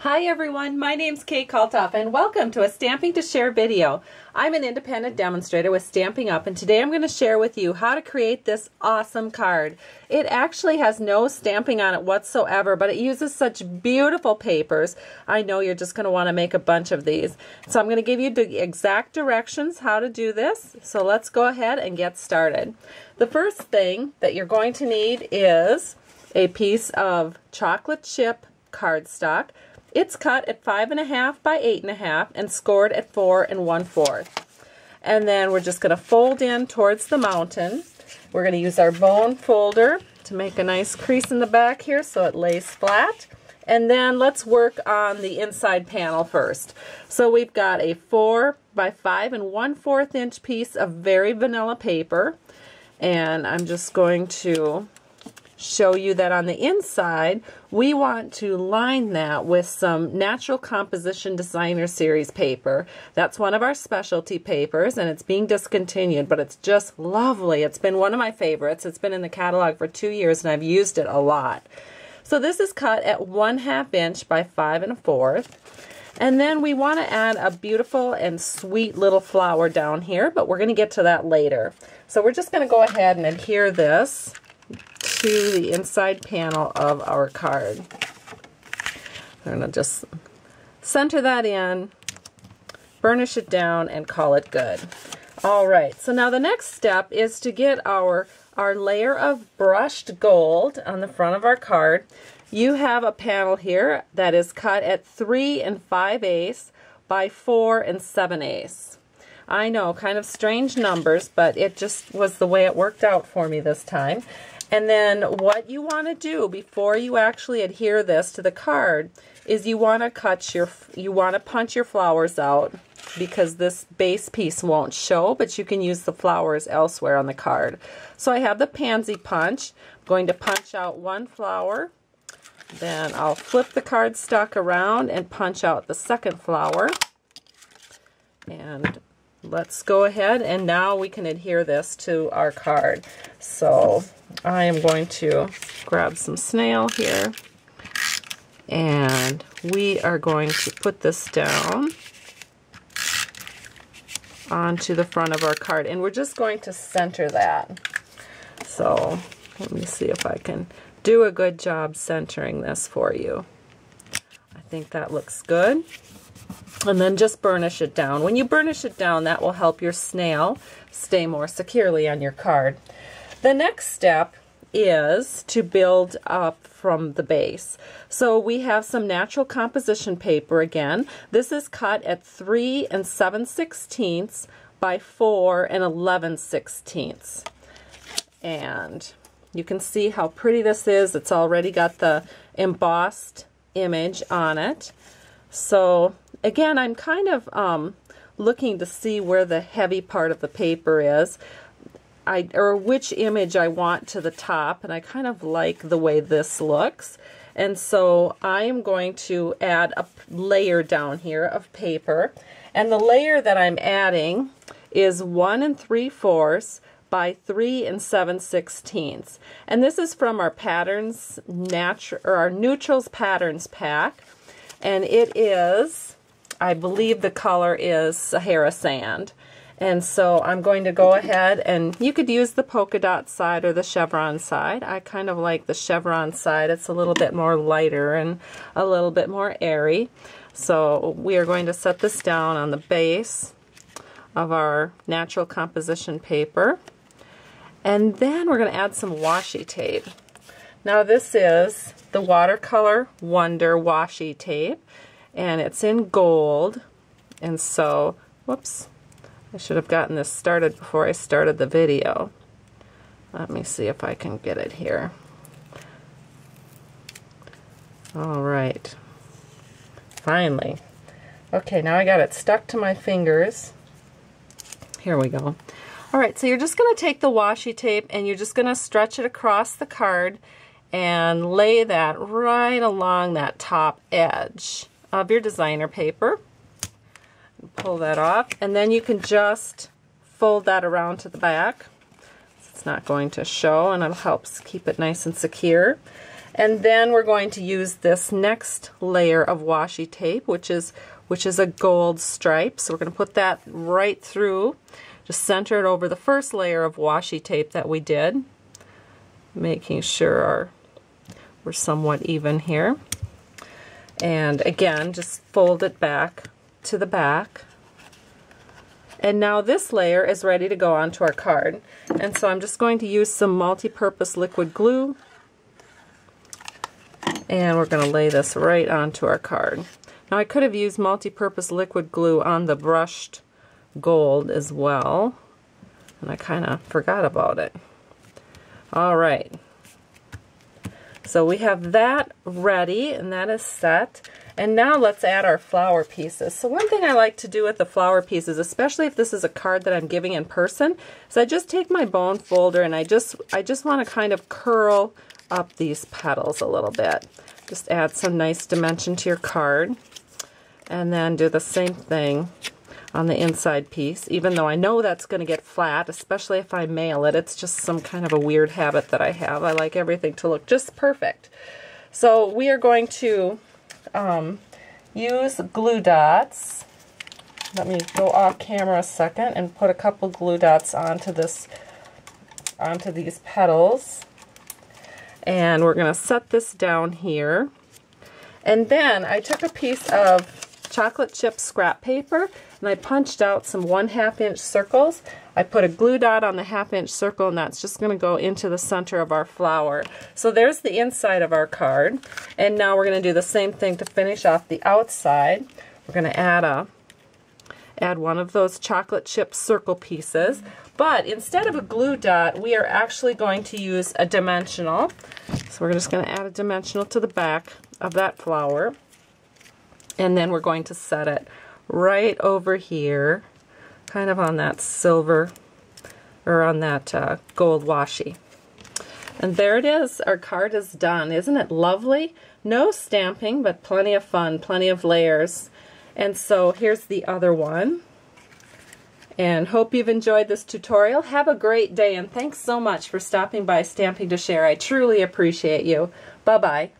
Hi everyone, my name's Kate Kalthoff and welcome to a Stamping to Share video. I'm an independent demonstrator with Stampin' Up! And today I'm going to share with you how to create this awesome card. It actually has no stamping on it whatsoever, but it uses such beautiful papers. I know you're just going to want to make a bunch of these. So I'm going to give you the exact directions how to do this. So let's go ahead and get started. The first thing that you're going to need is a piece of chocolate chip cardstock. It's cut at 5.5 by 8.5 and scored at 4 1/4. And then we're just going to fold in towards the mountain. We're going to use our bone folder to make a nice crease in the back here so it lays flat. And then let's work on the inside panel first. So we've got a 4 by 5 1/4 inch piece of very vanilla paper. And I'm just going to show you that on the inside we want to line that with some Natural Composition Designer Series paper. That's one of our specialty papers and it's being discontinued, but it's just lovely. It's been one of my favorites. It's been in the catalog for 2 years and I've used it a lot. So this is cut at 1/2 inch by 5 1/4. And then we want to add a beautiful and sweet little flower down here, but we're going to get to that later. So we're just going to go ahead and adhere this to the inside panel of our card. I'm going to just center that in, burnish it down, and call it good. Alright, so now the next step is to get our layer of brushed gold on the front of our card. You have a panel here that is cut at 3 5/8 by 4 7/8. I know, kind of strange numbers, but it just was the way it worked out for me this time. And then what you want to do before you actually adhere this to the card is you want to punch your flowers out, because this base piece won't show, but you can use the flowers elsewhere on the card. So I have the pansy punch. I'm going to punch out one flower. Then I'll flip the cardstock around and punch out the second flower. And let's go ahead and now we can adhere this to our card. So I am going to grab some snail here and we are going to put this down onto the front of our card and we're just going to center that. So let me see if I can do a good job centering this for you. I think that looks good. And then just burnish it down. When you burnish it down, that will help your snail stay more securely on your card. The next step is to build up from the base. So we have some Natural Composition paper again. This is cut at 3 7/16 by 4 11/16. And you can see how pretty this is. It's already got the embossed image on it. So again, I'm kind of looking to see where the heavy part of the paper is, or which image I want to the top, and I kind of like the way this looks. And so I am going to add a layer down here of paper, and the layer that I'm adding is 1 3/4 by 3 7/16. And this is from our patterns our Neutrals Patterns pack, and it is, I believe the color is Sahara Sand. And so I'm going to go ahead, and you could use the polka dot side or the chevron side. I kind of like the chevron side. It's a little bit more lighter and a little bit more airy. So we are going to set this down on the base of our Natural Composition paper. And then we're going to add some washi tape. Now this is the Watercolor Wonder washi tape, and it's in gold. And so, whoops, I should have gotten this started before I started the video. Let me see if I can get it here. All right, finally. Okay, now I got it stuck to my fingers. Here we go. All right, so you're just going to take the washi tape and you're just going to stretch it across the card and lay that right along that top edge of your designer paper. Pull that off, and then you can just fold that around to the back. It's not going to show, and it helps keep it nice and secure. And then we're going to use this next layer of washi tape, which is a gold stripe. So we're going to put that right through, just center it over the first layer of washi tape that we did, making sure we're somewhat even here. And again, just fold it back to the back. And now this layer is ready to go onto our card. And so I'm just going to use some multi-purpose liquid glue, and we're going to lay this right onto our card. Now I could have used multi-purpose liquid glue on the brushed gold as well, and I kind of forgot about it. Alright, so we have that ready, and that is set. And now let's add our flower pieces. So one thing I like to do with the flower pieces, especially if this is a card that I'm giving in person, is I just take my bone folder and I just want to kind of curl up these petals a little bit. Just add some nice dimension to your card. And then do the same thing on the inside piece, even though I know that's going to get flat, especially if I mail it. It's just some kind of a weird habit that I have. I like everything to look just perfect. So we are going to use glue dots. Let me go off camera a second and put a couple glue dots onto these petals. And we're going to set this down here. And then I took a piece of chocolate chip scrap paper and I punched out some 1/2 inch circles. I put a glue dot on the 1/2 inch circle, and that's just going to go into the center of our flower. So there's the inside of our card. And now we're going to do the same thing to finish off the outside. We're going to add one of those chocolate chip circle pieces. But instead of a glue dot, we are actually going to use a dimensional. So we're just going to add a dimensional to the back of that flower. And then we're going to set it right over here, kind of on that silver, or on that gold washi. And there it is. Our card is done. Isn't it lovely? No stamping, but plenty of fun, plenty of layers. And so here's the other one. And hope you've enjoyed this tutorial. Have a great day, and thanks so much for stopping by Stamping to Share. I truly appreciate you. Bye-bye.